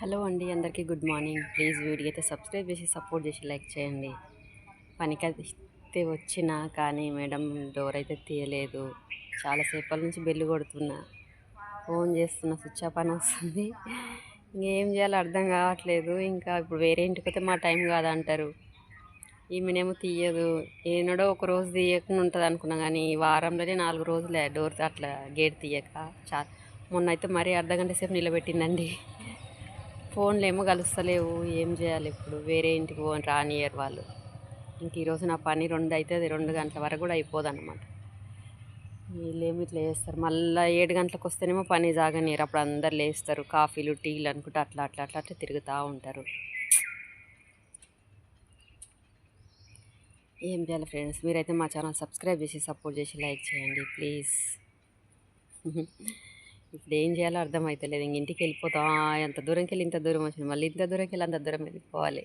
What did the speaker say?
Hello అండి, అందరికీ good morning. Please video అయితే సబ్స్క్రైబ్ చేసి సపోర్ట్ చేసి లైక్ చేయండి. పనికి అయితే వచ్చినా కానీ మేడం డోర్ అయితే తీయలేదు. చాలాసేపటి నుంచి బెల్లు కొడుతున్నా, ఫోన్ చేస్తున్నా, స్విచ్ ఆఫ్ అని వస్తుంది. ఇంకేం చేయాలో అర్థం కావట్లేదు. ఇంకా ఇప్పుడు వేరే ఇంటికి పోతే మా టైం కాదంటారు. ఈమెనేమో తీయదు. ఏనాడో ఒక రోజు తీయకుండా ఉంటుంది అనుకున్నా, కానీ ఈ వారంలోనే 4 రోజులే డోర్ అట్లా గేట్ తీయక. మొన్న అయితే మరీ అర్ధగంట సేపు నిలబెట్టిందండి. ఫోన్లు ఏమో కలుస్తలేవు. ఏం చేయాలి ఇప్పుడు? వేరే ఇంటికి రానియరు వాళ్ళు. ఇంక ఈరోజు నా పని 2 అవుతుంది, 2 గంటల వరకు కూడా అయిపోదన్నమాట. వీళ్ళేమో ఇట్లా చేస్తారు. మళ్ళీ 7 గంటలకు వస్తేనేమో పని సాగనీరు. అప్పుడు అందరు లేస్తారు, కాఫీలు టీలు అనుకుంటే అట్లా అట్లా అట్లా అట్లా తిరుగుతూ ఉంటారు. ఏం చేయాలి ఫ్రెండ్స్? మీరైతే మా ఛానల్ సబ్స్క్రైబ్ చేసి సపోర్ట్ చేసి లైక్ చేయండి ప్లీజ్. ఇప్పుడు ఏం చేయాలో అర్థమవుతలేదు. ఇంక ఇంటికి వెళ్ళిపోతా. ఎంత దూరంకి వెళ్ళి ఇంత దూరం వచ్చింది, మళ్ళీ ఇంత దూరంకి వెళ్ళి అంత దూరం వెళ్ళిపోవాలి.